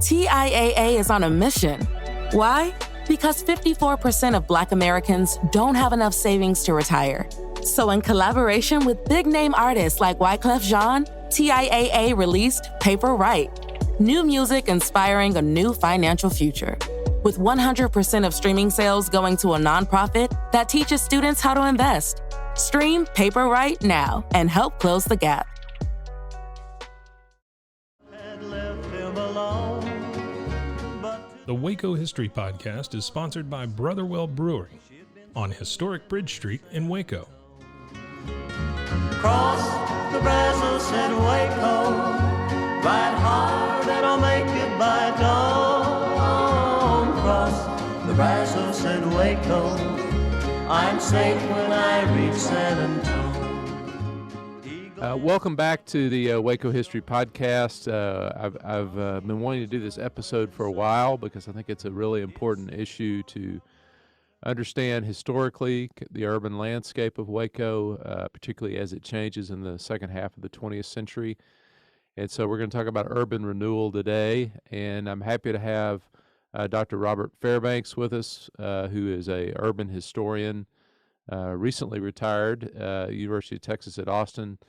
TIAA is on a mission. Why? Because 54% of Black Americans don't have enough savings to retire. So in collaboration with big-name artists like Wyclef Jean, TIAA released Paper Right, new music inspiring a new financial future. With 100% of streaming sales going to a nonprofit that teaches students how to invest. Stream Paper Right now and help close the gap. The Waco History Podcast is sponsored by Brotherwell Brewery on historic Bridge Street in Waco. Cross the Brazos and Waco, ride hard and I'll make it by dawn. Cross the Brazos and Waco, I'm safe when I reach San Antonio. Welcome back to the Waco History Podcast. I've been wanting to do this episode for a while because I think it's a really important issue to understand historically the urban landscape of Waco, particularly as it changes in the second half of the 20th century. And so we're going to talk about urban renewal today, and I'm happy to have Dr. Robert Fairbanks with us, who is a urban historian, recently retired, University of Texas at Austin,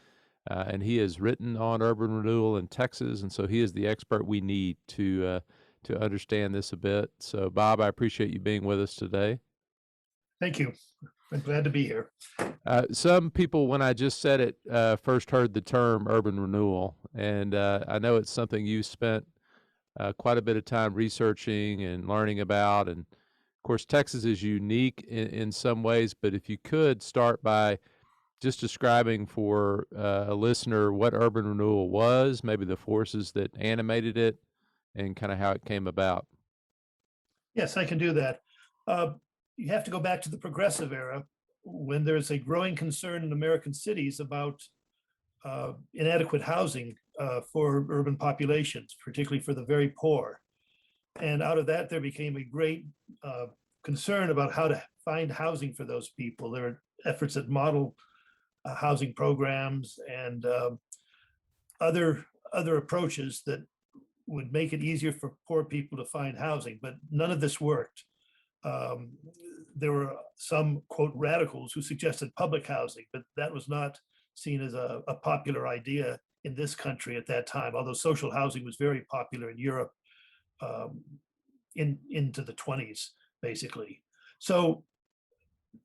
and he has written on urban renewal in Texas, and so he is the expert we need to understand this a bit. So, Bob, I appreciate you being with us today. Thank you. I'm glad to be here. Some people, when I just said it, first heard the term urban renewal, and I know it's something you spent quite a bit of time researching and learning about. And of course, Texas is unique in some ways, but if you could start by just describing for a listener what urban renewal was, maybe the forces that animated it, and kind of how it came about. Yes, I can do that. You have to go back to the Progressive era when there's a growing concern in American cities about inadequate housing for urban populations, particularly for the very poor. And out of that, there became a great concern about how to find housing for those people. There are efforts at model housing programs and other approaches that would make it easier for poor people to find housing, but none of this worked. There were some, quote, radicals who suggested public housing, but that was not seen as a popular idea in this country at that time, although social housing was very popular in Europe into the 20s, basically. So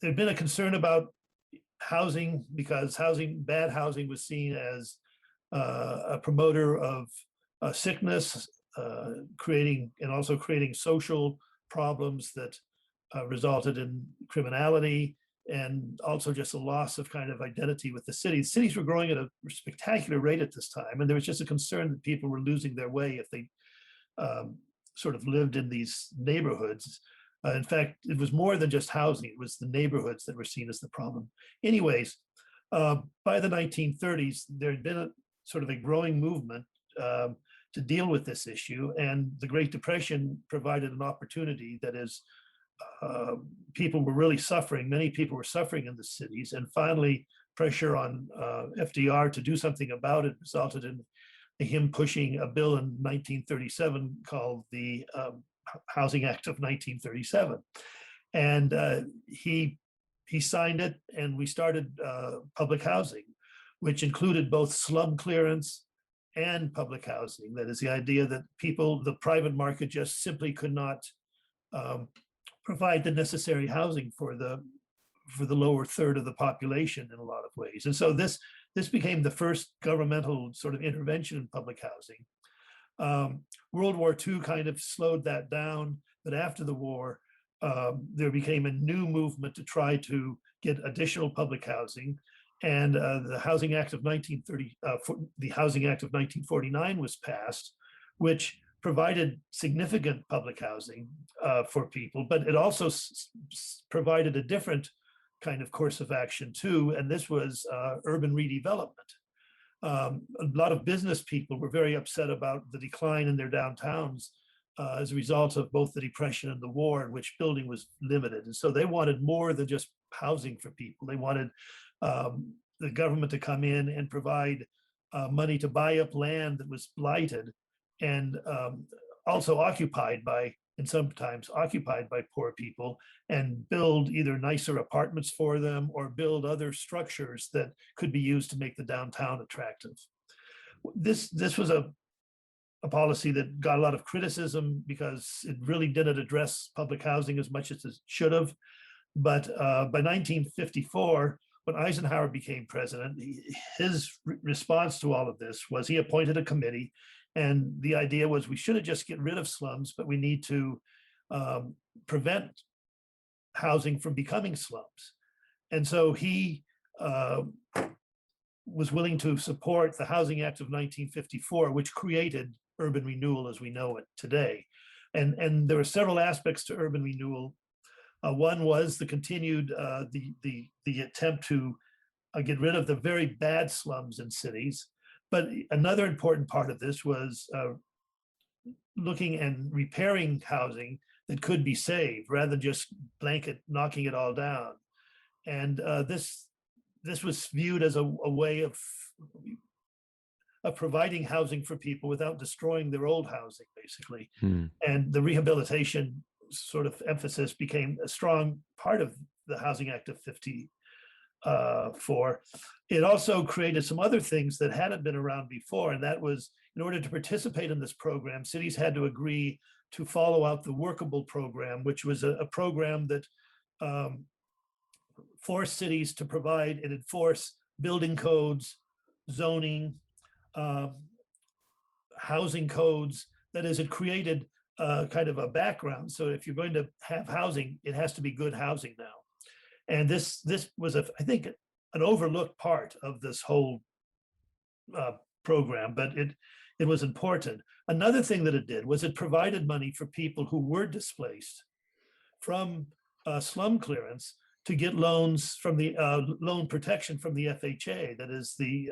there'd been a concern about housing because bad housing was seen as a promoter of sickness, creating social problems that resulted in criminality and also just a loss of kind of identity with the cities. Cities were growing at a spectacular rate at this time, and there was just a concern that people were losing their way if they sort of lived in these neighborhoods. In fact, it was more than just housing, it was the neighborhoods that were seen as the problem. Anyways, by the 1930s, there had been a sort of a growing movement to deal with this issue, and the Great Depression provided an opportunity. That is, people were really suffering. Many people were suffering in the cities, and finally pressure on FDR to do something about it resulted in him pushing a bill in 1937 called the Housing Act of 1937. And he signed it, and we started public housing, which included both slum clearance and public housing. That is the idea that the private market just simply could not provide the necessary housing for the lower third of the population in a lot of ways. And so this became the first governmental sort of intervention in public housing. World War II kind of slowed that down, but after the war, there became a new movement to try to get additional public housing. And the Housing Act of 1949 was passed, which provided significant public housing for people, but it also provided a different kind of course of action too, and this was urban redevelopment. A lot of business people were very upset about the decline in their downtowns as a result of both the Depression and the war, in which building was limited. And so they wanted more than just housing for people. They wanted the government to come in and provide money to buy up land that was blighted and also occupied by, and sometimes occupied by poor people, and build either nicer apartments for them or build other structures that could be used to make the downtown attractive. This was a policy that got a lot of criticism because it really didn't address public housing as much as it should have. But by 1954, when Eisenhower became president, his response to all of this was he appointed a committee. And the idea was we shouldn't just get rid of slums, but we need to prevent housing from becoming slums. And so he was willing to support the Housing Act of 1954, which created urban renewal as we know it today. And there were several aspects to urban renewal. One was the continued, the attempt to get rid of the very bad slums in cities. But another important part of this was looking and repairing housing that could be saved rather than just blanket knocking it all down. And this was viewed as a way of providing housing for people without destroying their old housing, basically. And the rehabilitation sort of emphasis became a strong part of the Housing Act of 54. It also created some other things that hadn't been around before, and that was in order to participate in this program, cities had to agree to follow out the workable program, which was a program that forced cities to provide and enforce building codes, zoning, housing codes. That is, it created kind of a background. So if you're going to have housing, it has to be good housing now. And this was, I think, an overlooked part of this whole program, but it was important. Another thing that it did was it provided money for people who were displaced from slum clearance to get loans from the loan protection from the FHA. That is, they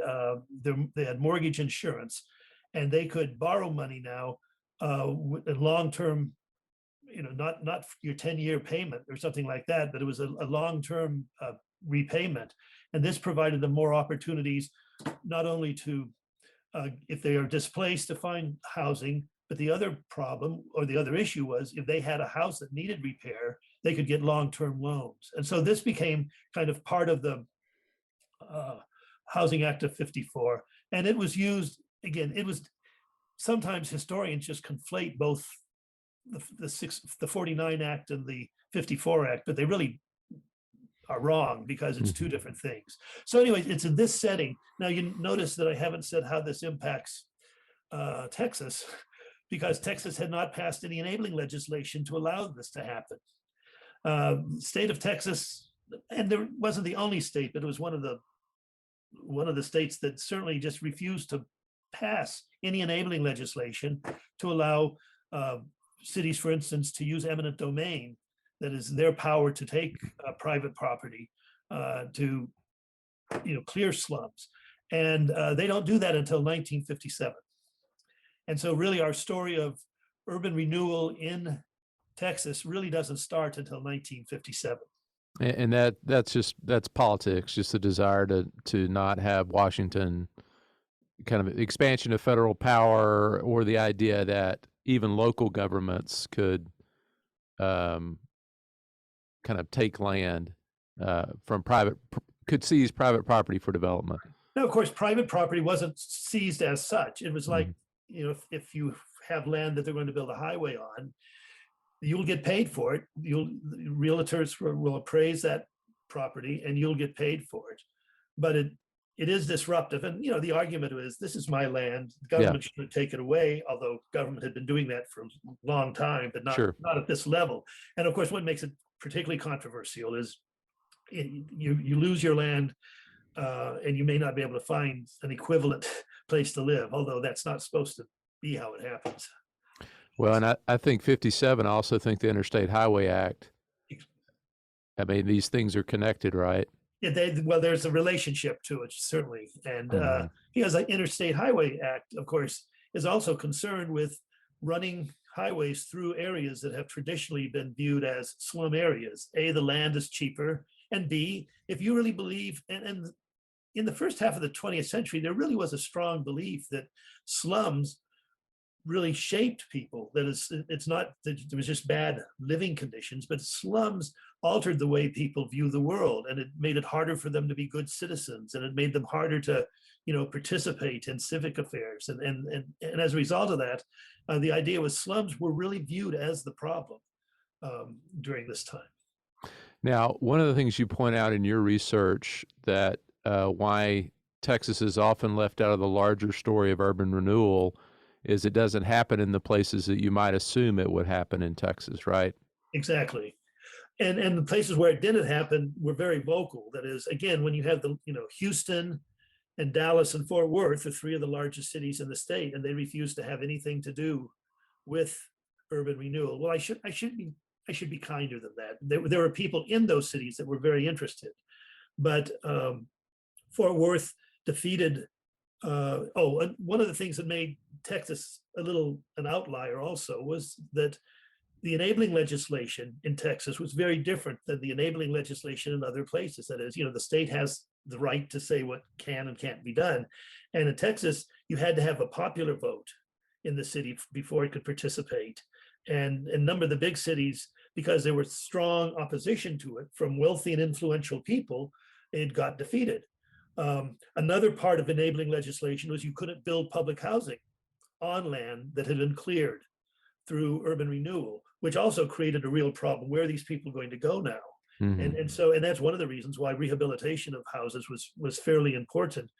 had mortgage insurance, and they could borrow money now in long-term, not your 10-year payment or something like that, but it was a long-term repayment. And this provided them more opportunities, not only to, if they are displaced, to find housing, but the other problem or the other issue was if they had a house that needed repair, they could get long-term loans. And so this became kind of part of the Housing Act of 54. And it was used, again, it was sometimes historians just conflate both the 49 Act and the 54 Act, but they really are wrong because it's two different things. So anyway, it's in this setting. Now you notice that I haven't said how this impacts Texas, because Texas had not passed any enabling legislation to allow this to happen. State of Texas, and there wasn't the only state, but it was one of the states that certainly just refused to pass any enabling legislation to allow cities, for instance, to use eminent domain, that is their power to take private property to clear slums. And they don't do that until 1957. And so really our story of urban renewal in Texas really doesn't start until 1957. And that's politics, just the desire to not have Washington, kind of expansion of federal power, or the idea that even local governments could kind of take land from could seize private property for development. Now, of course, private property wasn't seized as such. It was like, if you have land that they're going to build a highway on, you'll get paid for it. Realtors will appraise that property and you'll get paid for it. But it is disruptive. And, the argument is, this is my land. The government shouldn't take it away, although government had been doing that for a long time, but not at this level. And of course, what makes it particularly controversial is you lose your land and you may not be able to find an equivalent place to live, although that's not supposed to be how it happens. Well, and I think 57, I also think the Interstate Highway Act, I mean, these things are connected, right? Yeah, there's a relationship to it, certainly. And because the Interstate Highway Act, of course, is also concerned with running highways through areas that have traditionally been viewed as slum areas. A, the land is cheaper, and B, if you really believe, and in the first half of the 20th century, there really was a strong belief that slums really shaped people. That is, it's not that there was just bad living conditions, but slums altered the way people view the world, and it made it harder for them to be good citizens, and it made them harder to, participate in civic affairs. And as a result of that, the idea was slums were really viewed as the problem during this time. Now, one of the things you point out in your research that why Texas is often left out of the larger story of urban renewal is it doesn't happen in the places that you might assume it would happen in Texas, right? Exactly. And the places where it didn't happen were very vocal. That is, again, when you have Houston and Dallas and Fort Worth are three of the largest cities in the state, and they refuse to have anything to do with urban renewal. Well, I should be kinder than that. There were people in those cities that were very interested, but Fort Worth defeated. And one of the things that made Texas an outlier also was that the enabling legislation in Texas was very different than the enabling legislation in other places. That is, the state has the right to say what can and can't be done. And in Texas, you had to have a popular vote in the city before it could participate. And a number of the big cities, because there was strong opposition to it from wealthy and influential people, it got defeated. Another part of enabling legislation was you couldn't build public housing on land that had been cleared through urban renewal, which also created a real problem. Where are these people going to go now? Mm-hmm. And that's one of the reasons why rehabilitation of houses was fairly important,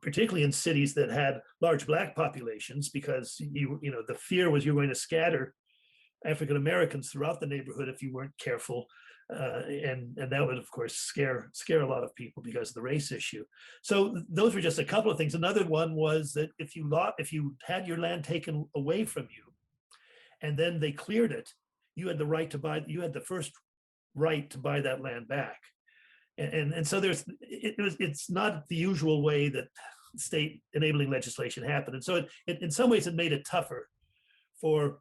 particularly in cities that had large Black populations, because the fear was you're going to scatter African Americans throughout the neighborhood if you weren't careful. And that would, of course, scare a lot of people because of the race issue. So those were just a couple of things. Another one was that if you had your land taken away from you, and then they cleared it, you had the right to buy. You had the first right to buy that land back. And so it's not the usual way that state enabling legislation happened. And so it in some ways it made it tougher for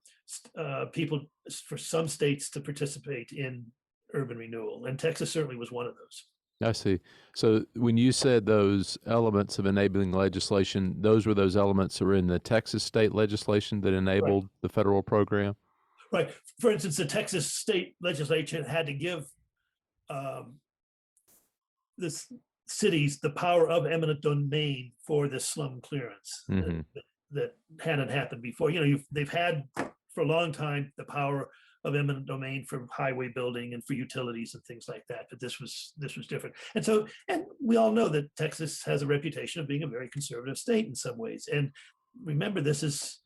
some states to participate in urban renewal, and Texas certainly was one of those. I see. So when you said those elements of enabling legislation, those were those elements that were in the Texas state legislation that enabled the federal program? Right. For instance, the Texas state legislature had to give the cities the power of eminent domain for the slum clearance. Mm-hmm. that hadn't happened before. They've had for a long time the power of eminent domain for highway building and for utilities and things like that, but this was different. And we all know that Texas has a reputation of being a very conservative state in some ways. And remember, this is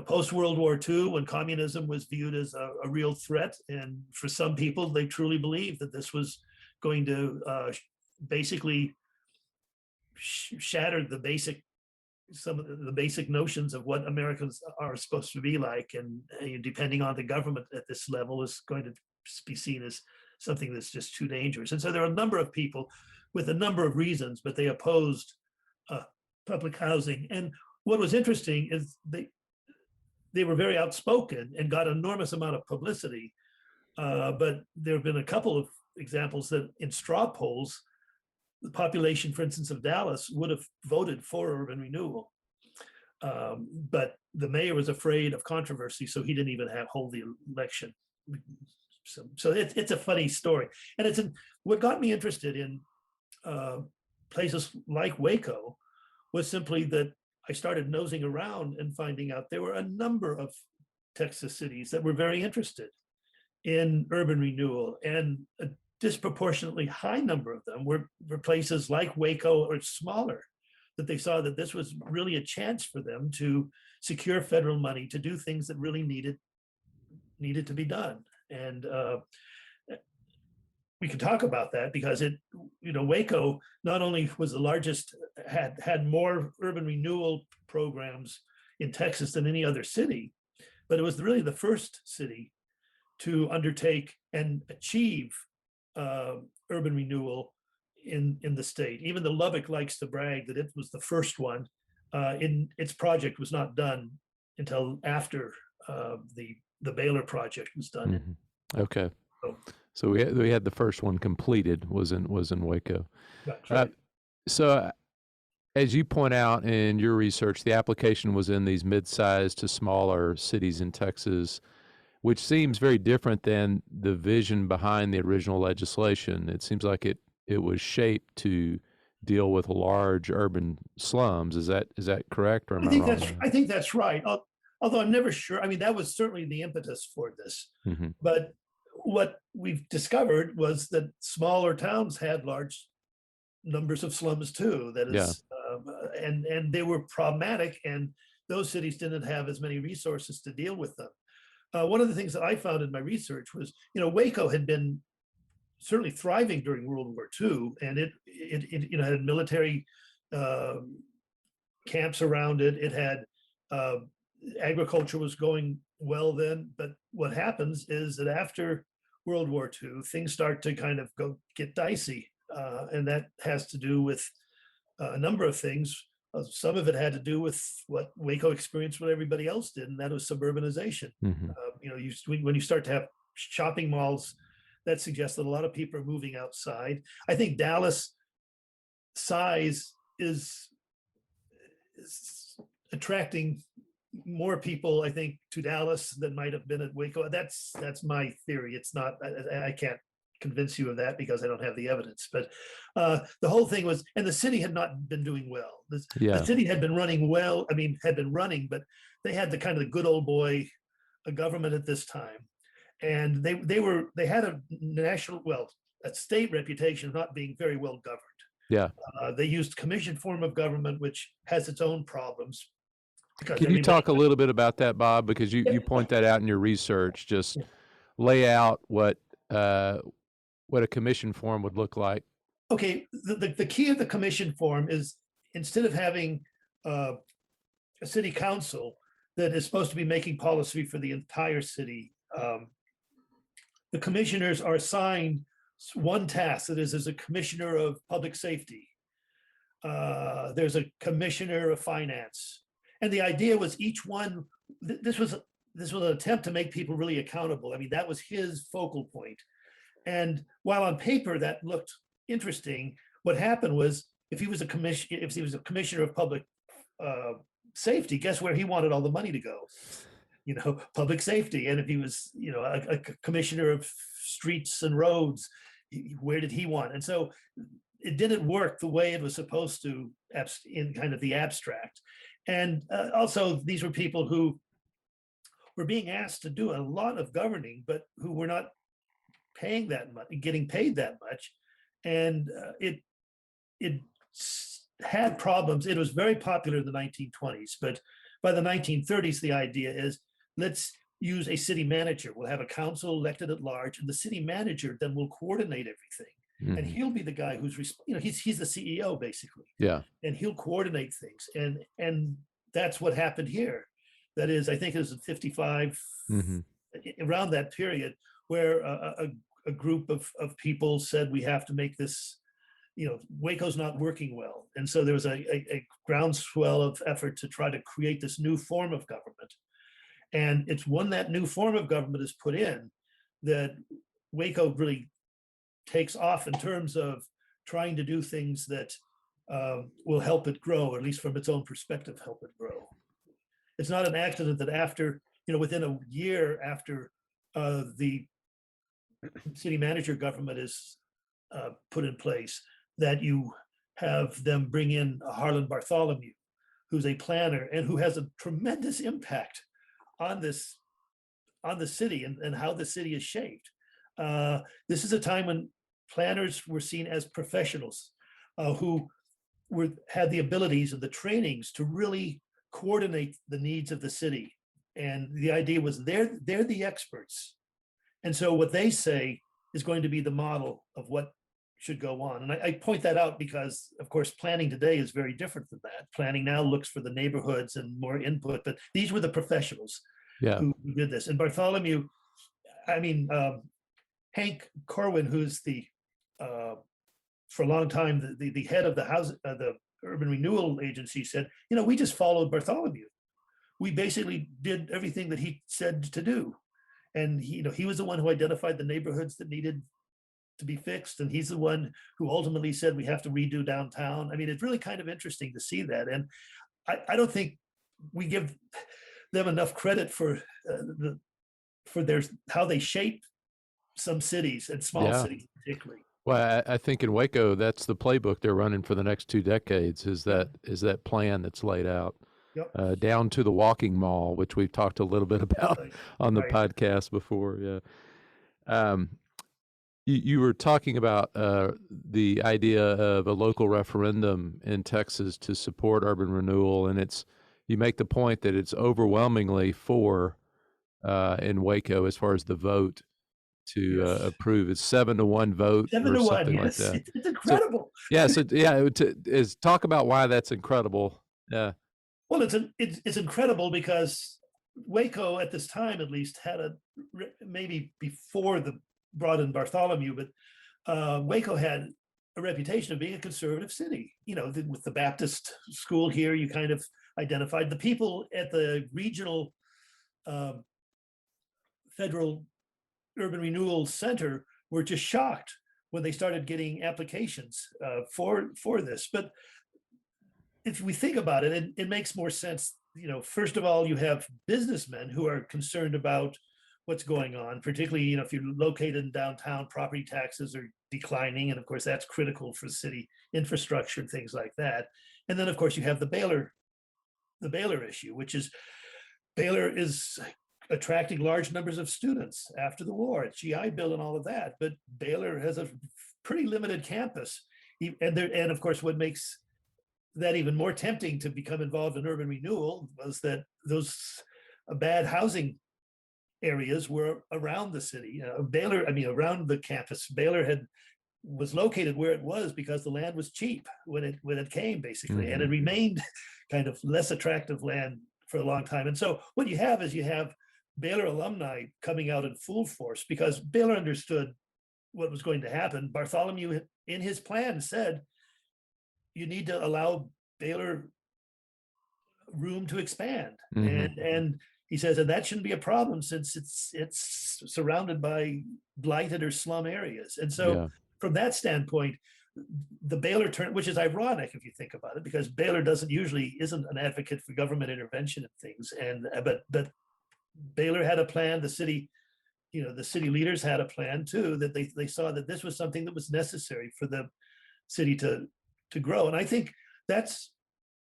post World War II, when communism was viewed as a real threat, and for some people they truly believed that this was going to basically shatter some of the basic notions of what Americans are supposed to be like, and depending on the government at this level is going to be seen as something that's just too dangerous. And so there are a number of people with a number of reasons, but they opposed public housing. And what was interesting is they were very outspoken and got an enormous amount of publicity. But there have been a couple of examples that in straw polls, the population, for instance, of Dallas would have voted for urban renewal. But the mayor was afraid of controversy, so he didn't even hold the election. So it's a funny story. And what got me interested in places like Waco was simply that I started nosing around and finding out there were a number of Texas cities that were very interested in urban renewal, and a disproportionately high number of them were places like Waco or smaller, that they saw that this was really a chance for them to secure federal money to do things that really needed to be done. And we can talk about that because Waco not only was the largest, had more urban renewal programs in Texas than any other city, but it was really the first city to undertake and achieve urban renewal in the state. Even the Lubbock likes to brag that it was the first one. Its project was not done until after the Baylor project was done. Mm-hmm. Okay. So we had the first one completed was in Waco. That's right. So As you point out in your research, the application was in these mid-sized to smaller cities in Texas, which seems very different than the vision behind the original legislation. It seems like it was shaped to deal with large urban slums. Is that correct, or am I wrong? I think that's right. Although I'm never sure. I mean, that was certainly the impetus for this. Mm-hmm. But what we've discovered was that smaller towns had large numbers of slums too. That is, and they were problematic, and those cities didn't have as many resources to deal with them. One of the things that I found in my research was, Waco had been certainly thriving during World War II, and it had military camps around it. It had agriculture was going well then, but what happens is that after World War II, things start to kind of get dicey, and that has to do with a number of things. Some of it had to do with what Waco experienced, what everybody else did, and that was suburbanization. Mm-hmm. When you start to have shopping malls, that suggests that a lot of people are moving outside. I think Dallas size is attracting more people, I think, to Dallas than might have been at Waco. That's my theory. It's not, I can't convince you of that because I don't have the evidence. But the whole thing was, and the city had not been doing well. The city had been running well. I mean, had been running, but they had the kind of the good old boy government at this time. And they had a state reputation of not being very well governed. Yeah. They used commission form of government, which has its own problems. Can you talk a little bit about that, Bob? Because you point that out in your research. Just lay out what a commission form would look like. Okay, the key of the commission form is, instead of having a city council that is supposed to be making policy for the entire city, the commissioners are assigned one task. That is, there's a commissioner of public safety. There's a commissioner of finance. And the idea was each one, this was an attempt to make people really accountable. I mean, that was his focal point. And while on paper that looked interesting, what happened was, if he was a commissioner of public safety, guess where he wanted all the money to go? Public safety. And if he was, a commissioner of streets and roads, where did he want? And so it didn't work the way it was supposed to in kind of the abstract. And also, these were people who were being asked to do a lot of governing, but who were not paying that much, getting paid that much. And it had problems. It was very popular in the 1920s, but by the 1930s, the idea is, let's use a city manager. We'll have a council elected at large, and the city manager then will coordinate everything. Mm-hmm. And he'll be the guy who's, he's the CEO basically. Yeah. And he'll coordinate things. And that's what happened here. That is, I think it was in 55, mm-hmm. around that period, where a group of people said, we have to make this, Waco's not working well. And so there was a groundswell of effort to try to create this new form of government. And it's when that new form of government is put in that Waco really takes off in terms of trying to do things that will help it grow, or at least from its own perspective, help it grow. It's not an accident that after, within a year after the city manager government is put in place, that you have them bring in Harlan Bartholomew, who's a planner and who has a tremendous impact on the city and how the city is shaped. This is a time when planners were seen as professionals who had the abilities and the trainings to really coordinate the needs of the city. And the idea was they're the experts. And so what they say is going to be the model of what should go on. And I point that out because, of course, planning today is very different than that. Planning now looks for the neighborhoods and more input, but these were the professionals who did this. And Bartholomew, Hank Corwin, who's for a long time, the head of the Urban Renewal Agency, said, we just followed Bartholomew. We basically did everything that he said to do. And he was the one who identified the neighborhoods that needed to be fixed, and he's the one who ultimately said we have to redo downtown. I mean, it's really kind of interesting to see that, and I don't think we give them enough credit for their how they shape some cities and small cities particularly. Well, I think in Waco, that's the playbook they're running for the next 2 decades. Is that plan that's laid out, down to the walking mall, which we've talked a little bit about on the podcast before. Yeah. You were talking about the idea of a local referendum in Texas to support urban renewal, and you make the point that it's overwhelmingly for in Waco as far as the vote to approve. It's 7-1 vote, 7-1, like that. It's incredible. Is talk about why that's incredible. Yeah. Well, it's incredible because Waco at this time, at least, had maybe before the brought in Bartholomew, but Waco had a reputation of being a conservative city. You know, with the Baptist school here, you kind of identified the people at the regional federal urban renewal center were just shocked when they started getting applications for this. But if we think about it, it makes more sense. You know, first of all, you have businessmen who are concerned about what's going on, particularly, you know, if you're located in downtown, property taxes are declining. And of course, that's critical for city infrastructure and things like that. And then, of course, you have the Baylor issue, which is Baylor is attracting large numbers of students after the war, it's GI Bill and all of that. But Baylor has a pretty limited campus. And of course, what makes that even more tempting to become involved in urban renewal was that those bad housing areas were around the city. Around the campus. Baylor was located where it was because the land was cheap when it came, basically, and it remained kind of less attractive land for a long time. And so what you have Baylor alumni coming out in full force because Baylor understood what was going to happen. Bartholomew, in his plan, said you need to allow Baylor room to expand, and he says, and that shouldn't be a problem since it's surrounded by blighted or slum areas. And so from that standpoint, the Baylor turn, which is ironic if you think about it, because Baylor isn't an advocate for government intervention in things. But Baylor had a plan, the city leaders had a plan too, that they saw that this was something that was necessary for the city to grow. And I think that's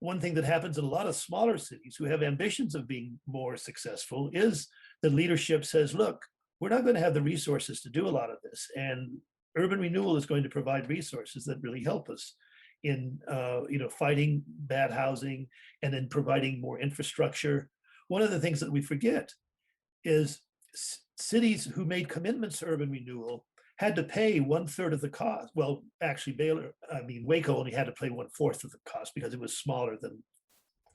one thing that happens in a lot of smaller cities who have ambitions of being more successful is that leadership says, look, we're not going to have the resources to do a lot of this. And urban renewal is going to provide resources that really help us in fighting bad housing and in providing more infrastructure. One of the things that we forget is cities who made commitments to urban renewal had to pay 1/3 of the cost. Well, actually, Waco only had to pay 1/4 of the cost because it was smaller than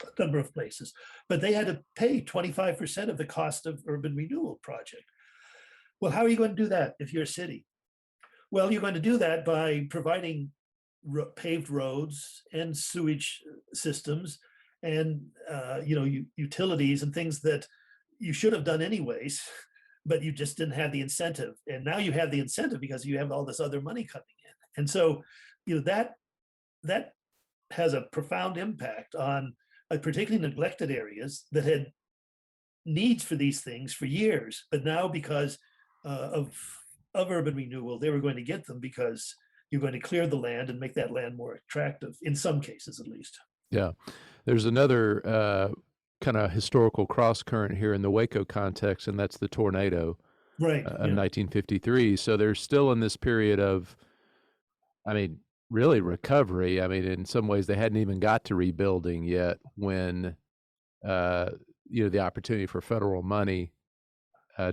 a number of places. But they had to pay 25% of the cost of urban renewal project. Well, how are you going to do that if you're a city? Well, you're going to do that by providing paved roads and sewage systems and utilities and things that you should have done anyways, but you just didn't have the incentive. And now you have the incentive because you have all this other money coming in. And so, that has a profound impact on particularly neglected areas that had needs for these things for years. But now because of urban renewal, they were going to get them because you're going to clear the land and make that land more attractive, in some cases at least. Yeah. There's another kind of historical cross current here in the Waco context, and that's the tornado of 1953. So they're still in this period of, really recovery. In some ways they hadn't even got to rebuilding yet when, the opportunity for federal money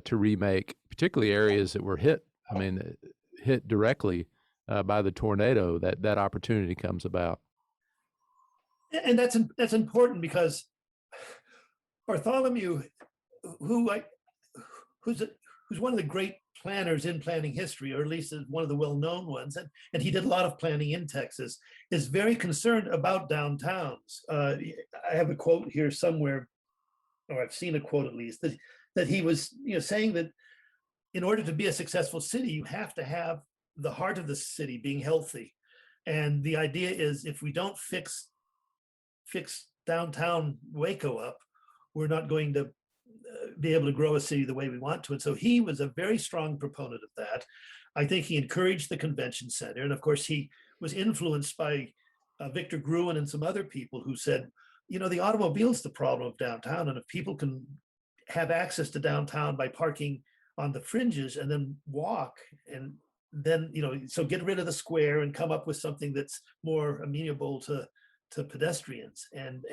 to remake, particularly areas that were hit directly by the tornado, that opportunity comes about. And that's important because Bartholomew, who's one of the great planners in planning history, or at least one of the well-known ones, and he did a lot of planning in Texas, is very concerned about downtowns. I have a quote here somewhere, or I've seen a quote at least, that he was saying that in order to be a successful city, you have to have the heart of the city being healthy. And the idea is if we don't fix downtown Waco up, we're not going to be able to grow a city the way we want to. And so he was a very strong proponent of that. I think he encouraged the convention center. And of course, he was influenced by Victor Gruen and some other people who said, you know, the automobile's the problem of downtown. And if people can have access to downtown by parking on the fringes and then walk, and then, you know, so get rid of the square and come up with something that's more amenable to pedestrians. And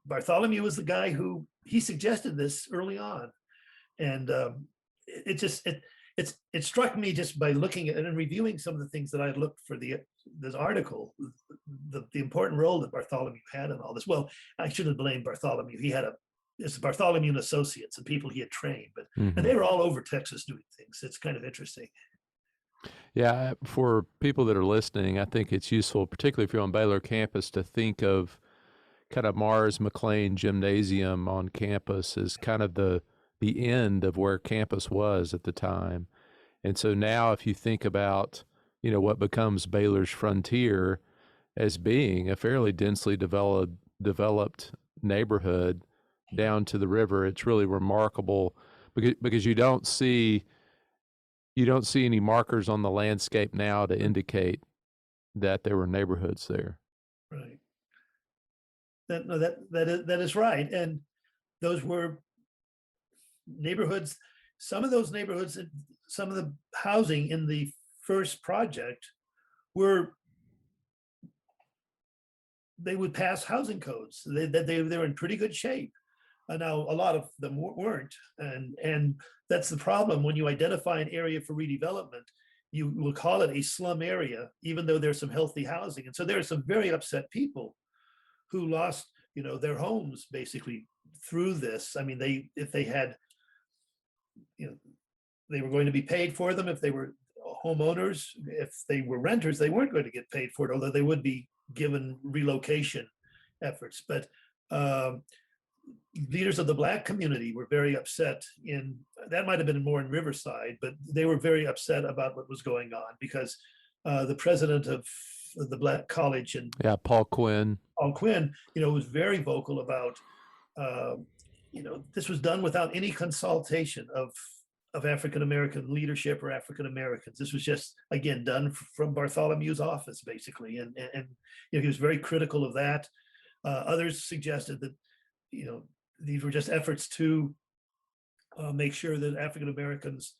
Bartholomew was the guy who he suggested this early on. And it struck me just by looking at and reviewing some of the things that I had looked for this article, the important role that Bartholomew had in all this. Well, I shouldn't blame Bartholomew. He had it's Bartholomew and Associates and people he had trained, but and they were all over Texas doing things. It's kind of interesting. Yeah, for people that are listening, I think it's useful, particularly if you're on Baylor campus, to think of kind of Mars McLean Gymnasium on campus as kind of the end of where campus was at the time. And so now if you think about, you know, what becomes Baylor's frontier as being a fairly densely developed neighborhood down to the river, it's really remarkable because you don't see any markers on the landscape now to indicate that there were neighborhoods there. Right. That is right. And those were neighborhoods. Some of those neighborhoods, some of the housing in the first project they would pass housing codes. They were in pretty good shape. Now, a lot of them weren't. And that's the problem. When you identify an area for redevelopment, you will call it a slum area, even though there's some healthy housing. And so there are some very upset people who lost, you know, their homes basically through this. I mean, if they had, you know, they were going to be paid for them. If they were homeowners, if they were renters, they weren't going to get paid for it, although they would be given relocation efforts. But leaders of the Black community were very upset that might have been more in Riverside, but they were very upset about what was going on because the president of the Black College Paul Quinn, you know, was very vocal about, you know, this was done without any consultation of African-American leadership or African-Americans. This was just, again, done from Bartholomew's office, basically. And you know, he was very critical of that. Others suggested that, you know, these were just efforts to make sure that African-Americans,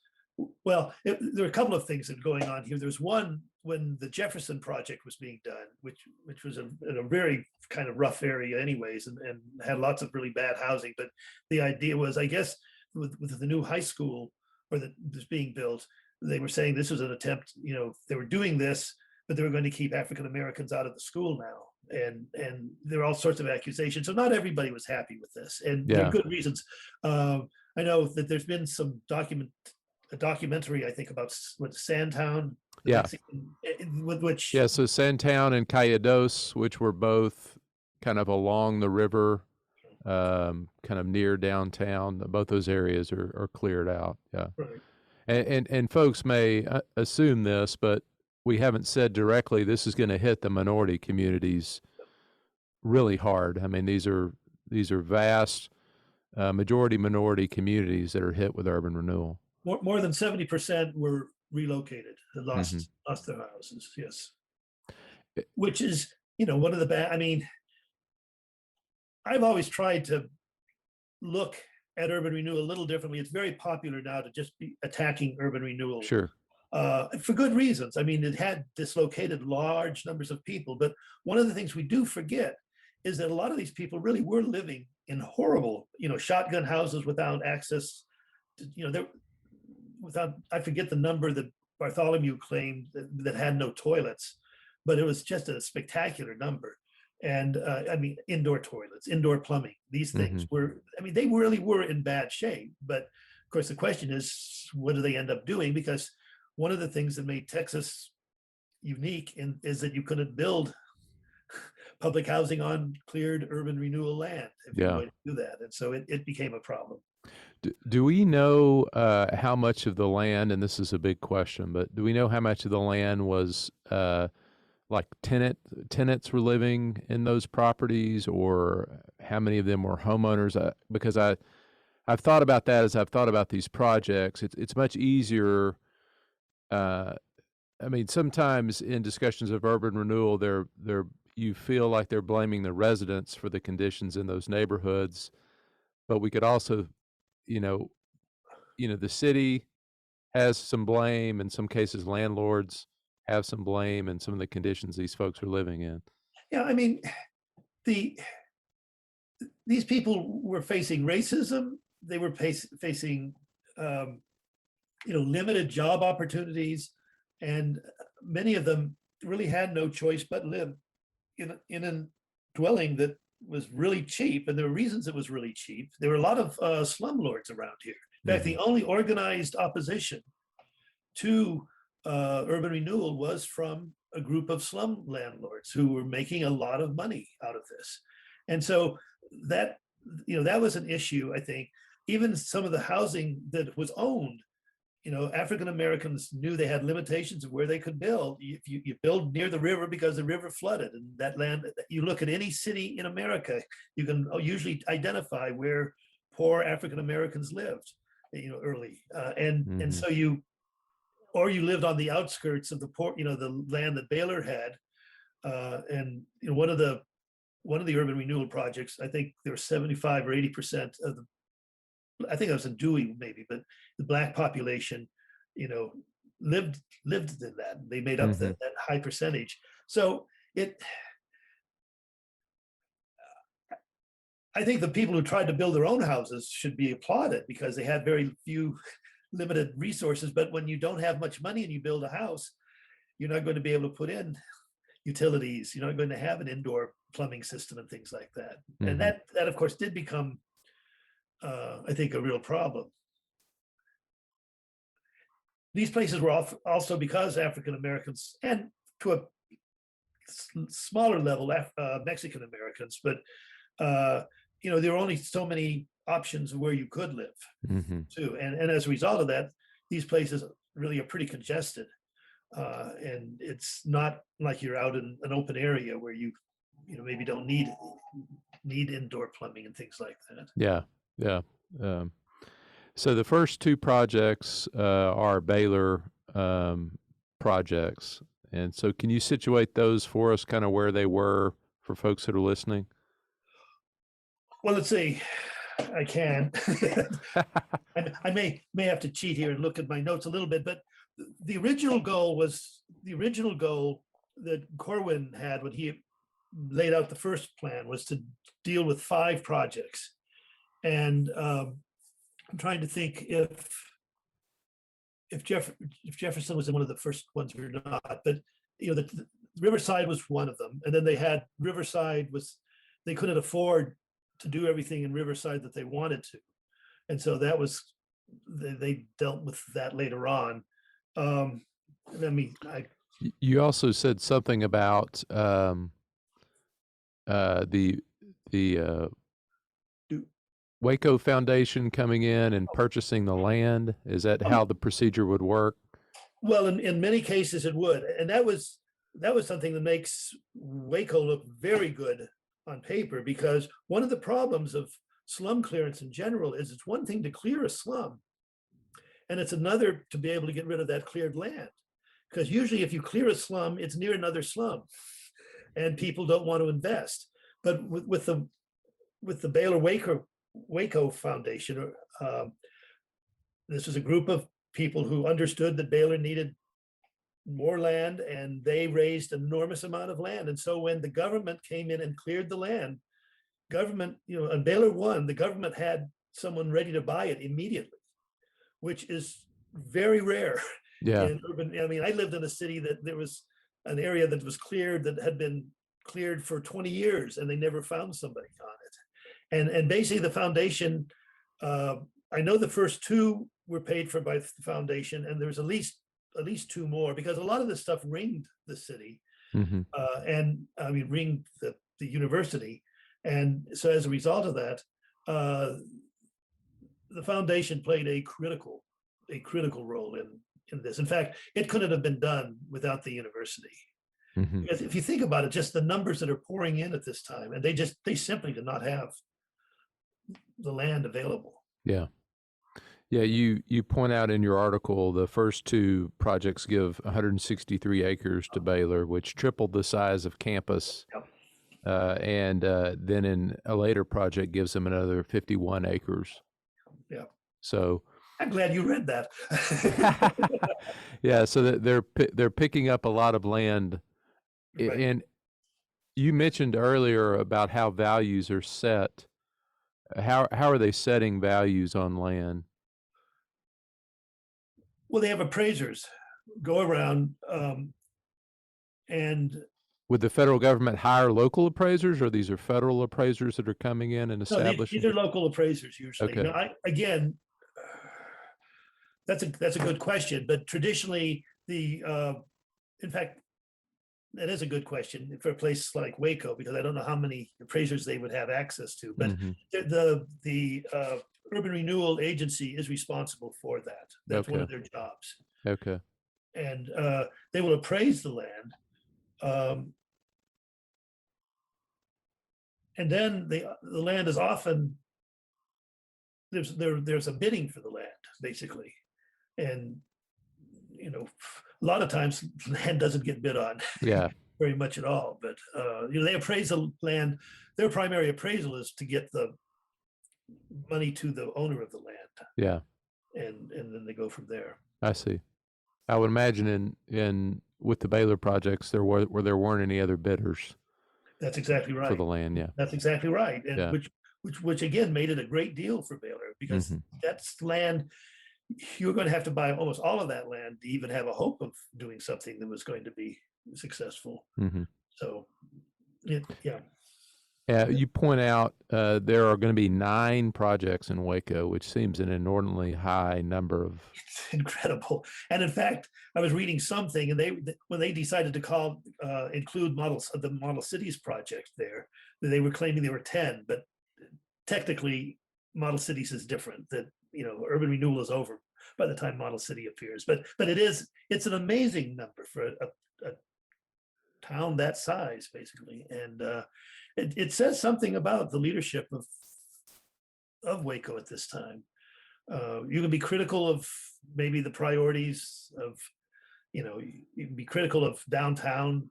well, there were a couple of things that were going on here. There's one when the Jefferson Project was being done, which was in a very kind of rough area anyways, and had lots of really bad housing. But the idea was, I guess, with the new high school that was being built, they were saying this was an attempt, you know, they were doing this, but they were going to keep African-Americans out of the school now. And there are all sorts of accusations. So not everybody was happy with this, and there are good reasons. I know that there's been some a documentary, I think, about Sandtown. Yeah. With which. Yeah. So Sandtown and Cayados, which were both kind of along the river, kind of near downtown. Both those areas are cleared out. Yeah. Right. And folks may assume this, but we haven't said directly this is going to hit the minority communities really hard. I mean, these are vast majority minority communities that are hit with urban renewal. More than 70% were relocated and lost their houses. Yes, which is, you know, one of the bad. I mean, I've always tried to look at urban renewal a little differently. It's very popular now to just be attacking urban renewal. Sure. For good reasons. I mean, it had dislocated large numbers of people, but one of the things we do forget is that a lot of these people really were living in horrible, you know, shotgun houses without access to, you know, I forget the number that Bartholomew claimed that had no toilets, but it was just a spectacular number. And I mean, indoor toilets, indoor plumbing, these things were, I mean, they really were in bad shape. But of course, the question is, what do they end up doing? Because one of the things that made Texas unique is that you couldn't build public housing on cleared urban renewal land if you were to do that. And so it became a problem. Do we know how much of the land, and this is a big question, but do we know how much of the land was like tenants were living in those properties, or how many of them were homeowners? Because I've thought about that as I've thought about these projects. It's much easier. I mean, sometimes in discussions of urban renewal, you feel like they're blaming the residents for the conditions in those neighborhoods, but we could also, you know, the city has some blame. In some cases, landlords have some blame in some of the conditions these folks are living in. Yeah, I mean, the these people were facing racism. They were facing, limited job opportunities, and many of them really had no choice but live in a dwelling that was really cheap. And there were reasons it was really cheap. There were a lot of slumlords around here. In fact, the only organized opposition to urban renewal was from a group of slum landlords who were making a lot of money out of this. And so that was an issue. I think even some of the housing that was owned, African Americans knew they had limitations of where they could build. If you build near the river because the river flooded, and that land, you look at any city in America, you can usually identify where poor African Americans lived, early. And so you lived on the outskirts of the port, the land that Baylor had. And one of the urban renewal projects, I think there were 75 or 80% of the, I think I was in Dewey maybe, but the Black population, lived in that. They made up that high percentage. So I think the people who tried to build their own houses should be applauded because they had very few limited resources. But when you don't have much money and you build a house, you're not going to be able to put in utilities. You're not going to have an indoor plumbing system and things like that. And that of course did become, I think, a real problem. These places were also, because African Americans, and to a smaller level, Mexican Americans, but there were only so many options where you could live too. And as a result of that, these places really are pretty congested. And it's not like you're out in an open area where you maybe don't need indoor plumbing and things like that. Yeah. So the first two projects are Baylor projects. And so can you situate those for us, kind of where they were for folks that are listening? Well, let's see. I can. I may have to cheat here and look at my notes a little bit, but the original goal that Corwin had when he laid out the first plan was to deal with 5 projects. And I'm trying to think if Jefferson was in one of the first ones or not, but the Riverside was one of them. And then they had Riverside they couldn't afford to do everything in Riverside that they wanted to. And so that was, they dealt with that later on. You also said something about the Waco Foundation coming in and purchasing the land. Is that how the procedure would work? Well, in many cases it would. And that was something that makes Waco look very good on paper, because one of the problems of slum clearance in general is it's one thing to clear a slum, and it's another to be able to get rid of that cleared land. Because usually if you clear a slum, it's near another slum and people don't want to invest. But with the Baylor Waco Foundation, this was a group of people who understood that Baylor needed more land, and they raised an enormous amount of land. And so when the government came in and cleared the land, and Baylor won, the government had someone ready to buy it immediately, which is very rare. Yeah. In urban, I lived in a city that there was an area that was cleared that had been cleared for 20 years and they never found somebody on it. And basically the foundation, I know the first 2 were paid for by the foundation, and there's at least 2 more, because a lot of this stuff ringed the city, and ringed the university. And so as a result of that, the foundation played a critical role in this. In fact, it couldn't have been done without the university. Mhm. Because if you think about it, just the numbers that are pouring in at this time, and they simply did not have the land available. Yeah. Yeah, you point out in your article the first two projects give 163 acres to Baylor, which tripled the size of campus. Yep. And then in a later project gives them another 51 acres. Yeah. So I'm glad you read that. yeah, so they're picking up a lot of land. Right. And you mentioned earlier about how values are set. How are they setting values on land? Well, they have appraisers go around, and Would the federal government hire local appraisers, or these are federal appraisers that are coming in and no, establishing? these are local appraisers usually. Okay. Now, again, that's a good question, but traditionally in fact, that is a good question for a place like Waco, because I don't know how many appraisers they would have access to, but Mhm. the Urban Renewal Agency is responsible for that. That's one of their jobs. Okay. And they will appraise the land. And then the land is often, there's a bidding for the land, basically. And, a lot of times land doesn't get bid on. Yeah. Very much at all, but they appraise the land. Their primary appraisal is to get the money to the owner of the land. Yeah. And then they go from there. I see. I would imagine in with the Baylor projects there weren't any other bidders. That's exactly right. For the land, yeah. That's exactly right. And Yeah. which again made it a great deal for Baylor, because that's land you're going to have to buy almost all of that land to even have a hope of doing something that was going to be successful. Mhm. So yeah. You point out there are going to be 9 projects in Waco, which seems an inordinately high number of. It's incredible. And in fact, I was reading something, and when they decided to include the Model Cities project there, they were claiming there were 10, but technically Model Cities is different. That urban renewal is over by the time Model City appears. But it's an amazing number for a town that size, basically. And it says something about the leadership of Waco at this time. You can be critical of maybe the priorities of, you can be critical of downtown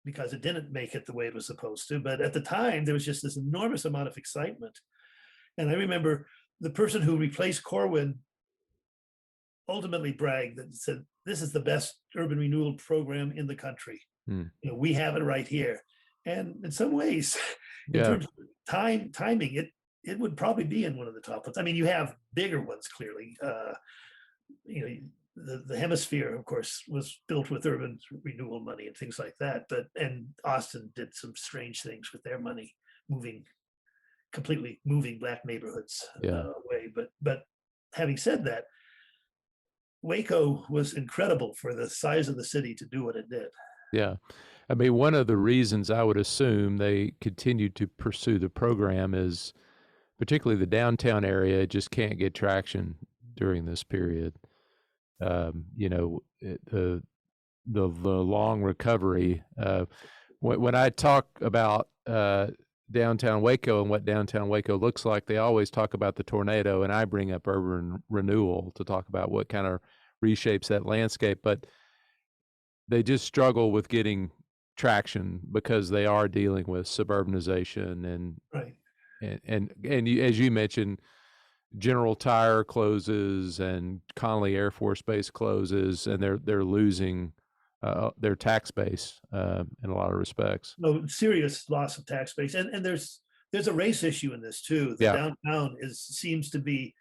because it didn't make it the way it was supposed to. But at the time, there was just this enormous amount of excitement. And I remember the person who replaced Corwin ultimately bragged and said, "This is the best urban renewal program in the country. We have it right here." And in some ways, in terms of timing, it would probably be in one of the top ones. I mean, you have bigger ones, clearly. The hemisphere, of course, was built with urban renewal money and things like that. And Austin did some strange things with their money, completely moving black neighborhoods away. But having said that, Waco was incredible for the size of the city to do what it did. Yeah. I mean, one of the reasons I would assume they continued to pursue the program is particularly the downtown area just can't get traction during this period. The long recovery. When I talk about downtown Waco and what downtown Waco looks like, they always talk about the tornado, and I bring up urban renewal to talk about what kind of reshapes that landscape. But they just struggle with getting traction because they are dealing with suburbanization and Right. and you, as you mentioned, General Tire closes and Connolly Air Force Base closes, and they're losing their tax base in a lot of respects. No, serious loss of tax base, and there's a race issue in this too. The downtown seems to be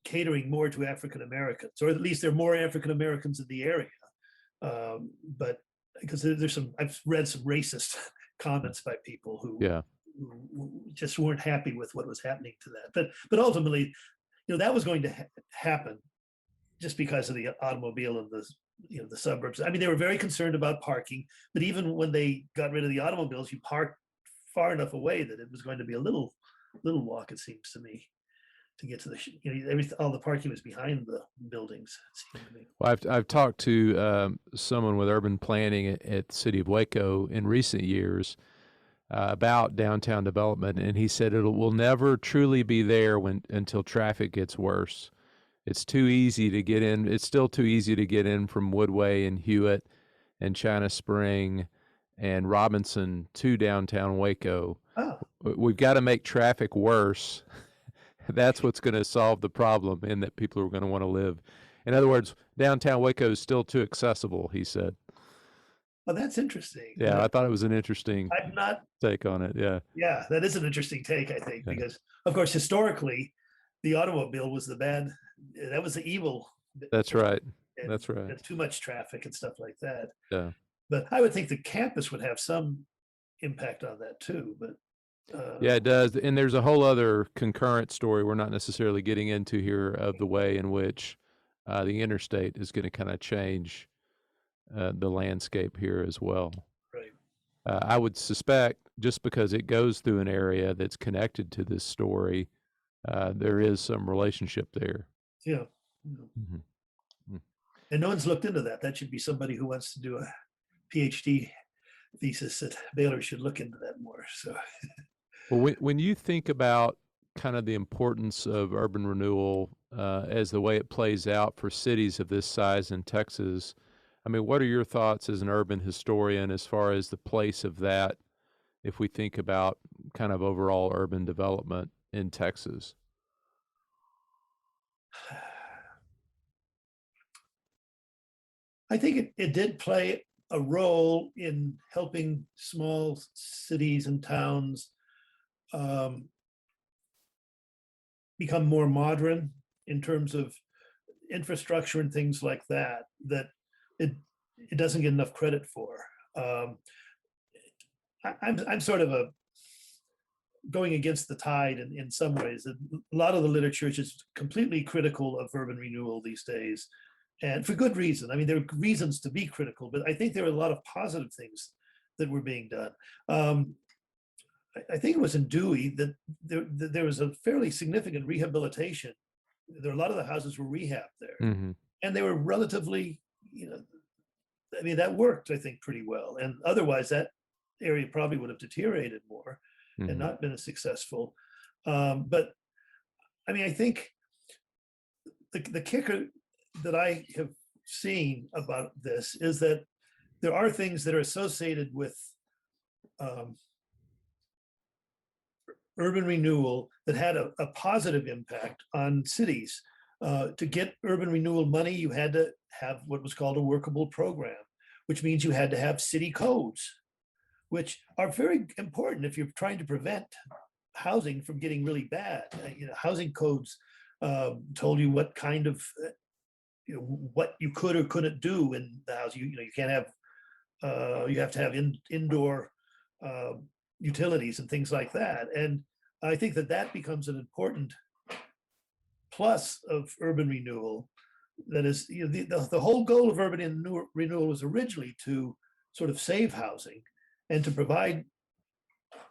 catering more to African Americans, or at least there are more African Americans in the area. But because there's I've read some racist comments by people who just weren't happy with what was happening to that. But ultimately, that was going to happen just because of the automobile and the suburbs. I mean, they were very concerned about parking, but even when they got rid of the automobiles, you parked far enough away that it was going to be a little walk, it seems to me, to get to the, all the parking was behind the buildings. It seemed to me. Well, I've talked to someone with urban planning at the city of Waco in recent years about downtown development, and he said will never truly be there until traffic gets worse. It's too easy to get in. It's still too easy to get in from Woodway and Hewitt and China Spring and Robinson to downtown Waco. Oh, We've got to make traffic worse. That's what's going to solve the problem, in that people are going to want to live. In other words, downtown Waco is still too accessible, he said. well, that's interesting. Yeah, I thought it was an interesting I'm not, take on it. Yeah. yeah, that is an interesting take, I think, Yeah. because of course, historically, the automobile was that was the evil. That's right. and- That's right. and too much traffic and stuff like that. Yeah. But I would think the campus would have some impact on that too, but. Yeah, it does. And there's a whole other concurrent story we're not necessarily getting into here of the way in which the interstate is going to kind of change the landscape here as well. Right. I would suspect, just because it goes through an area that's connected to this story, there is some relationship there. Yeah. Mhm. And no one's looked into that. That should be somebody who wants to do a PhD thesis at Baylor should look into that more. So. Well, when you think about kind of the importance of urban renewal as the way it plays out for cities of this size in Texas, I mean, what are your thoughts as an urban historian as far as the place of that, if we think about kind of overall urban development in Texas? I think it did play a role in helping small cities and towns become more modern in terms of infrastructure and things like that, that it doesn't get enough credit for. I'm sort of going against the tide in some ways. A lot of the literature is just completely critical of urban renewal these days, and for good reason. I mean, there are reasons to be critical, but I think there are a lot of positive things that were being done. I think it was in Dewey that there was a fairly significant rehabilitation. There, a lot of the houses were rehabbed there, Mm-hmm. and they were relatively, I mean, that worked, I think, pretty well. And otherwise, that area probably would have deteriorated more and not been as successful. But I mean, I think the kicker that I have seen about this is that there are things that are associated with urban renewal that had a positive impact on cities. To get urban renewal money, you had to have what was called a workable program, which means you had to have city codes, which are very important if you're trying to prevent housing from getting really bad. Housing codes told you what kind of, what you could or couldn't do in the house. You can't have, you have to have indoor utilities and things like that. And I think that becomes an important plus of urban renewal. That is, the whole goal of urban renewal was originally to sort of save housing and to provide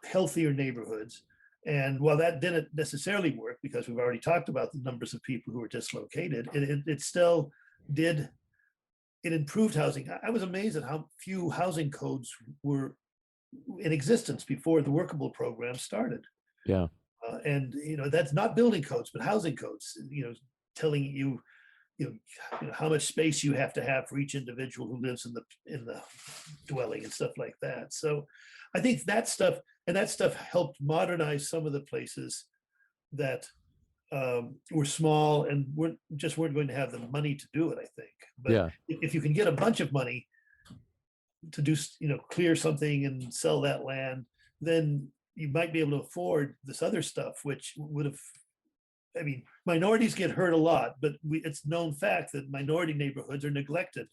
healthier neighborhoods. And while that didn't necessarily work, because we've already talked about the numbers of people who were dislocated, it still did, it improved housing. I was amazed at how few housing codes were in existence before the workable program started. Yeah. And that's not building codes, but housing codes, telling you, how much space you have to have for each individual who lives in the dwelling and stuff like that. So I think that stuff helped modernize some of the places that were small and weren't going to have the money to do it, I think. But Yeah. if you can get a bunch of money to do, clear something and sell that land, then you might be able to afford this other stuff, which would have, I mean, minorities get hurt a lot, but it's known fact that minority neighborhoods are neglected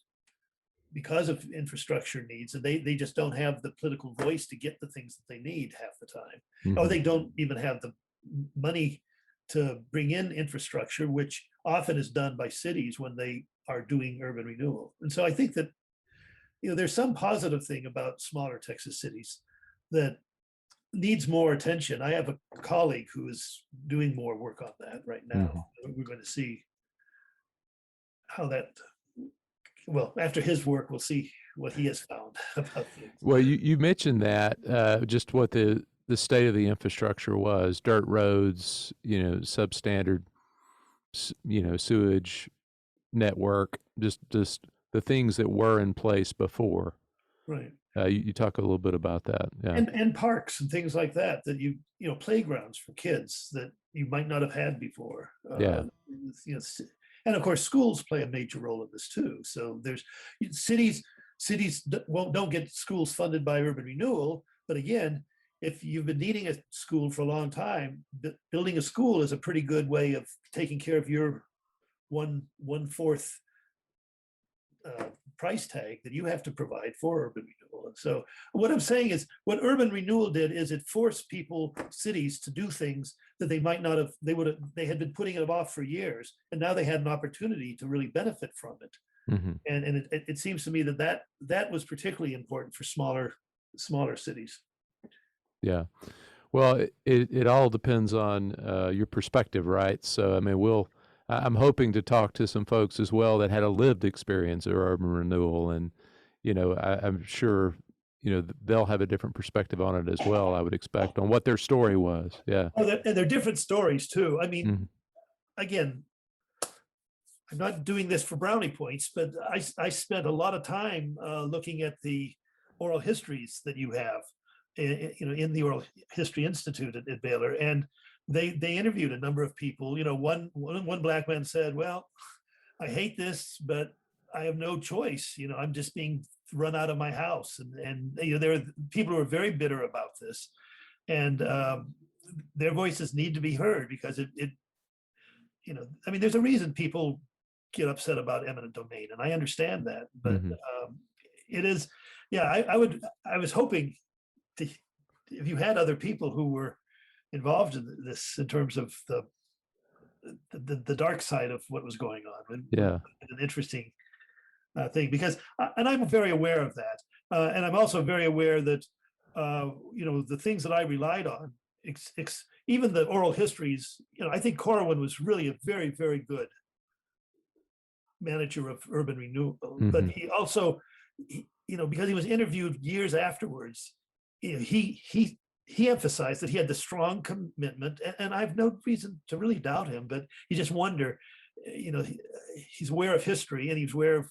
because of infrastructure needs, and they just don't have the political voice to get the things that they need half the time. Or they don't even have the money to bring in infrastructure, which often is done by cities when they are doing urban renewal. And so I think that, there's some positive thing about smaller Texas cities that needs more attention. I have a colleague who is doing more work on that right now. We're going to see how that, well, after his work, we'll see what he has found about things. Well, you mentioned that just what the state of the infrastructure was: dirt roads, substandard, sewage network, just the things that were in place before. Right. You talk a little bit about that, yeah. And parks and things like that, playgrounds for kids that you might not have had before. Yeah. And of course, schools play a major role in this too. So there's cities don't get schools funded by urban renewal, but again, if you've been needing a school for a long time, building a school is a pretty good way of taking care of your one-fourth price tag that you have to provide for urban renewal. And so what I'm saying is, what urban renewal did is it forced cities to do things that they might not have, they had been putting it off for years, and now they had an opportunity to really benefit from it. And it seems to me that was particularly important for smaller cities. Yeah. Well, it all depends on your perspective, right? So, I mean, I'm hoping to talk to some folks as well that had a lived experience of urban renewal, and I'm sure they'll have a different perspective on it as well. I would expect, on what their story was. Yeah. And they're different stories too. I mean, again, I'm not doing this for brownie points, but I spent a lot of time looking at the oral histories that you have, in the Oral History Institute at Baylor, and they interviewed a number of people. One Black man said, "Well, I hate this, but I have no choice. I'm just being run out of my house." And there are people who are very bitter about this, and their voices need to be heard, because I mean, there's a reason people get upset about eminent domain, and I understand that. But it is, yeah. I was hoping if you had other people who were involved in this, in terms of the dark side of what was going on. Yeah. An interesting thing, because, and I'm very aware of that. And I'm also very aware that, the things that I relied on, even the oral histories, I think Corwin was really a very, very good manager of urban renewal, but he also, because he was interviewed years afterwards, he emphasized that he had the strong commitment, and I have no reason to really doubt him, but you just wonder, he's aware of history, and he's aware of,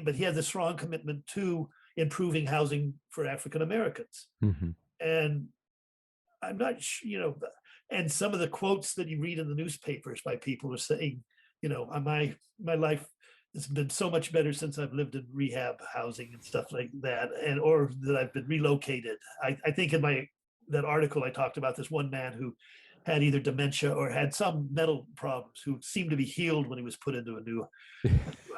but he has a strong commitment to improving housing for African Americans. And I'm not sure, and some of the quotes that you read in the newspapers by people are saying, my life has been so much better since I've lived in rehab housing and stuff like that, or that I've been relocated. I think in that article I talked about this one man who had either dementia or had some mental problems, who seemed to be healed when he was put into a new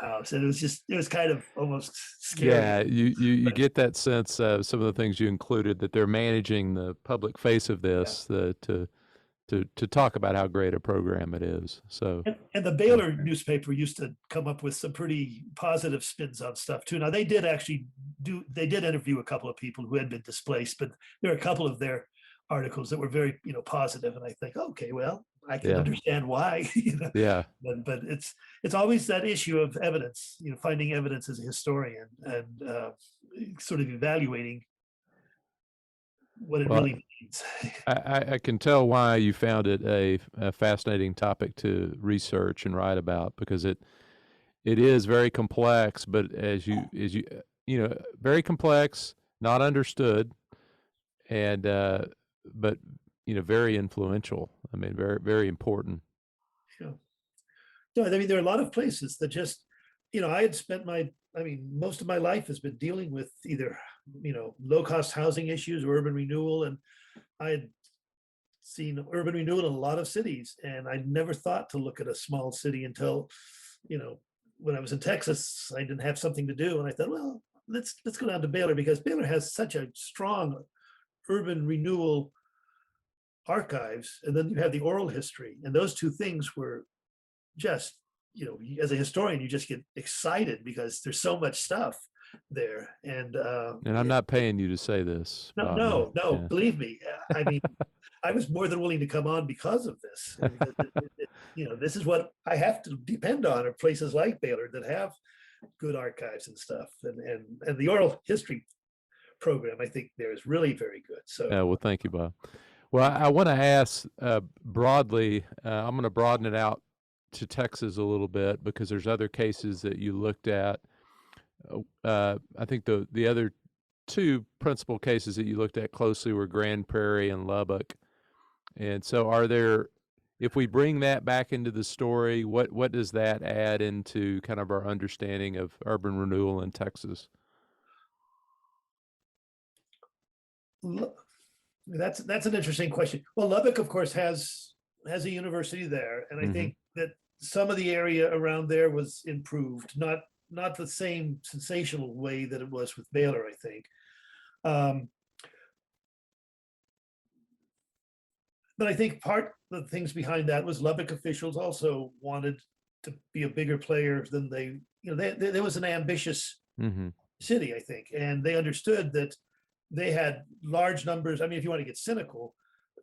house. And it was kind of almost scary. Yeah, you get that sense, some of the things you included, that they're managing the public face of this, to talk about how great a program it is. So, and the Baylor newspaper used to come up with some pretty positive spins on stuff too. Now they did interview a couple of people who had been displaced, but there are a couple of their articles that were very, positive. And I think, okay, well, I can understand why, Yeah. But it's always that issue of evidence, finding evidence as a historian, and sort of evaluating what it really means. I can tell why you found it a fascinating topic to research and write about, because it is very complex, but as you very complex, not understood, and but very influential. I mean, very, very important. Yeah. No, I mean, there are a lot of places that just, I had spent most of my life has been dealing with either, low-cost housing issues or urban renewal. And I had seen urban renewal in a lot of cities, and I never thought to look at a small city until, when I was in Texas, I didn't have something to do. And I thought, well, let's go down to Baylor, because Baylor has such a strong urban renewal archives. And then you have the oral history, and those two things were just, as a historian, you just get excited because there's so much stuff. there. And I'm not paying you to say this, no, Bob. no, Yeah. believe me. I mean, I was more than willing to come on because of this. Because this is what I have to depend on, are places like Baylor that have good archives and stuff. And the oral history program, I think, there is really very good. So Yeah, well, thank you, Bob. Well, I want to ask broadly, I'm going to broaden it out to Texas a little bit because there's other cases that you looked at. I think the other two principal cases that you looked at closely were Grand Prairie and Lubbock. And so if we bring that back into the story, what does that add into kind of our understanding of urban renewal in Texas? that's an interesting question. Well, Lubbock, of course, has a university there, and I think that some of the area around there was improved, not the same sensational way that it was with Baylor, I think. But I think part of the things behind that was Lubbock officials also wanted to be a bigger player than there was an ambitious city, I think, and they understood that they had large numbers. I mean, if you want to get cynical,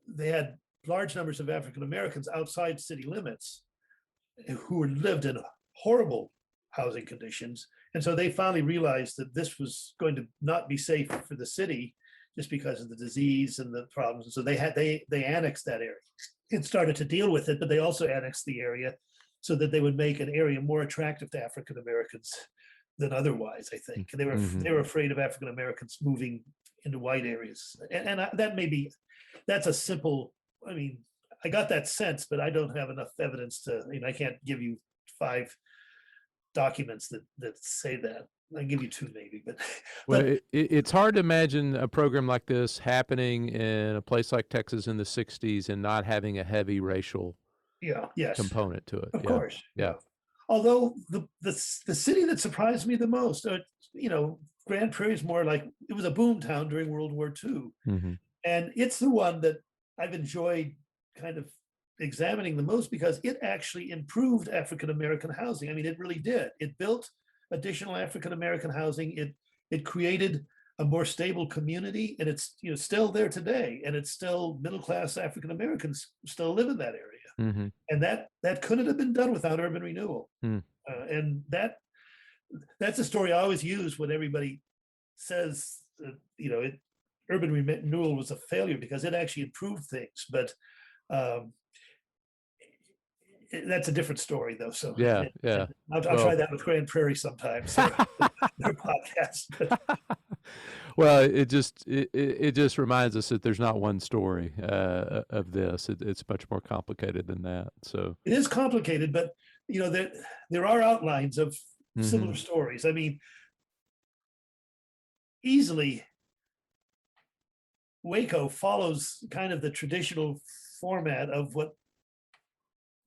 they had large numbers of African Americans outside city limits who lived in horrible housing conditions. And so they finally realized that this was going to not be safe for the city just because of the disease and the problems. And so they annexed that area and started to deal with it, but they also annexed the area so that they would make an area more attractive to African Americans than otherwise, I think. And they were afraid of African Americans moving into white areas. And that's a simple, I mean, I got that sense, but I don't have enough evidence I can't give you 5 documents that say that. I can give you 2 maybe, but well, it's hard to imagine a program like this happening in a place like Texas in the 60s and not having a heavy racial component to it. Of course. Yeah. Although the city that surprised me the most, Grand Prairie is more like, it was a boom town during World War II. And it's the one that I've enjoyed kind of examining the most because it actually improved African American housing. I mean, it really did. It built additional African American housing. It created a more stable community, and it's still there today, and it's still middle class African Americans still live in that area. And that couldn't have been done without urban renewal. And that's a story I always use when everybody says urban renewal was a failure, because it actually improved things. But that's a different story, though. So I'll try that with Grand Prairie sometimes. Their podcast. Well, it just reminds us that there's not one story of this. It's much more complicated than that. So it is complicated, but there are outlines of similar stories. I mean, easily Waco follows kind of the traditional format of what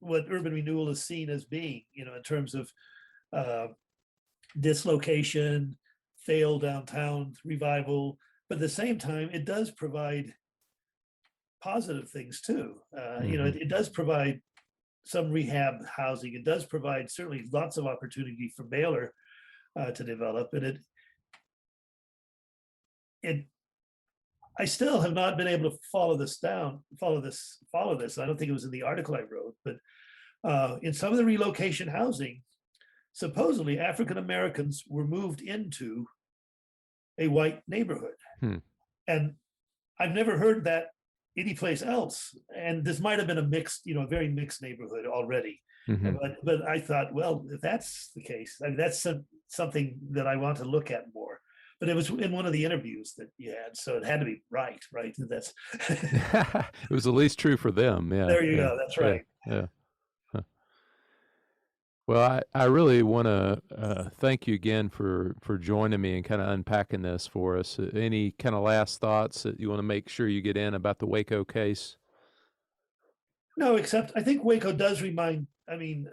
urban renewal is seen as being, in terms of dislocation, failed downtown revival, but at the same time, it does provide positive things too. It does provide some rehab housing. It does provide certainly lots of opportunity for Baylor to develop, and I still have not been able to follow this. I don't think it was in the article I wrote, but in some of the relocation housing, supposedly African Americans were moved into a white neighborhood. And I've never heard that anyplace else. And this might have been a mixed, a very mixed neighborhood already. But I thought, well, if that's the case, I mean, that's something that I want to look at more. But it was in one of the interviews that you had, so it had to be right. That's it was at least true for them. Yeah. There you go. That's right. Yeah. Huh. Well, I really want to thank you again for joining me and kind of unpacking this for us. Any kind of last thoughts that you want to make sure you get in about the Waco case? No, except I think Waco does remind. I mean,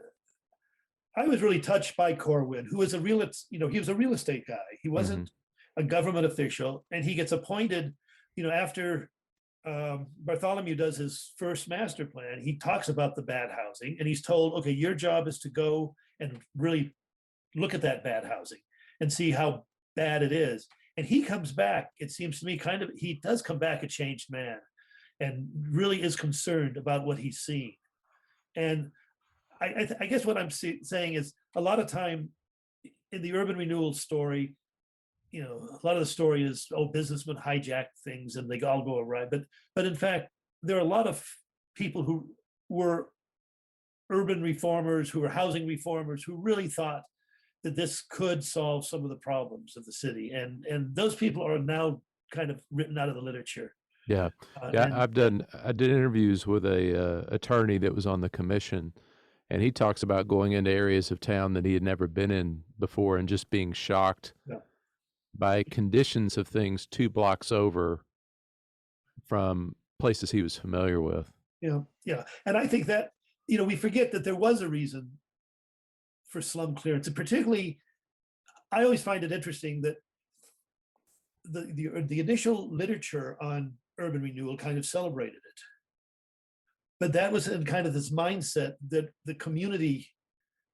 I was really touched by Corwin, who was he was a real estate guy. He wasn't a government official, and he gets appointed, after Bartholomew does his first master plan. He talks about the bad housing, and he's told, okay, your job is to go and really look at that bad housing and see how bad it is. And he comes back, it seems to me, he does come back a changed man and really is concerned about what he's seeing. And I guess what I'm saying is a lot of time in the urban renewal story, a lot of the story is, businessmen hijack things and they all go awry. But in fact, there are a lot of people who were urban reformers, who were housing reformers, who really thought that this could solve some of the problems of the city. And those people are now kind of written out of the literature. Yeah. I did interviews with a attorney that was on the commission, and he talks about going into areas of town that he had never been in before and just being shocked by conditions of things 2 blocks over from places he was familiar with. Yeah. And I think that, we forget that there was a reason for slum clearance. And particularly, I always find it interesting that the initial literature on urban renewal kind of celebrated it. But that was in kind of this mindset that the community,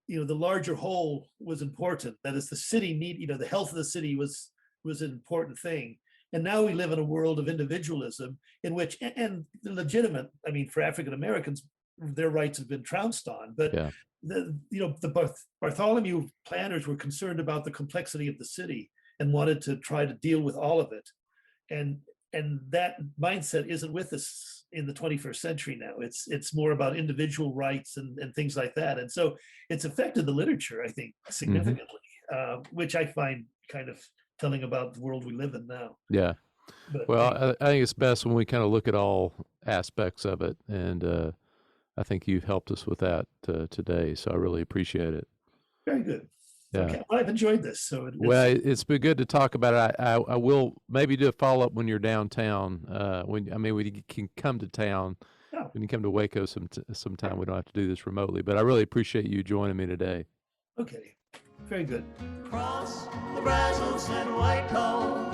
the larger whole was important. That is, the city the health of the city was an important thing. And now we live in a world of individualism in which, and legitimate, for African Americans, their rights have been trounced on. But the Bartholomew planners were concerned about the complexity of the city and wanted to try to deal with all of it. And that mindset isn't with us in the 21st century now. It's more about individual rights and things like that. And so it's affected the literature, I think, significantly, which I find kind of telling about the world we live in now. Yeah. But, well, I think it's best when we kind of look at all aspects of it. And I think you've helped us with that today. So I really appreciate it. Very good. Yeah. Okay. Well, I've enjoyed this. So it's been good to talk about it. I will maybe do a follow-up when you're downtown. When you can come to town, when you come to Waco sometime. We don't have to do this remotely, but I really appreciate you joining me today. Okay. Very good. Cross the Brazos and Waco,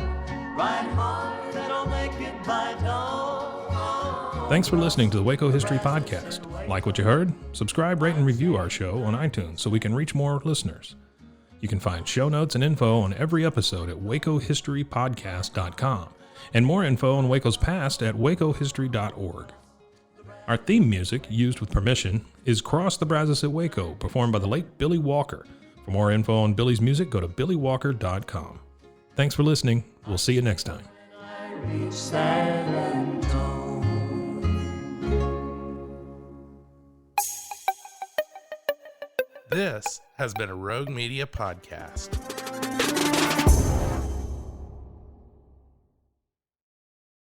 ride hard and I'll make it by dawn. Thanks for listening to the Waco History Podcast. Like what you heard? Subscribe, rate, and review our show on iTunes so we can reach more listeners. You can find show notes and info on every episode at wacohistorypodcast.com, and more info on Waco's past at wacohistory.org. Our theme music, used with permission, is Cross the Brazos at Waco, performed by the late Billy Walker. For more info on Billy's music, go to billywalker.com. Thanks for listening. We'll see you next time. This has been a Rogue Media podcast.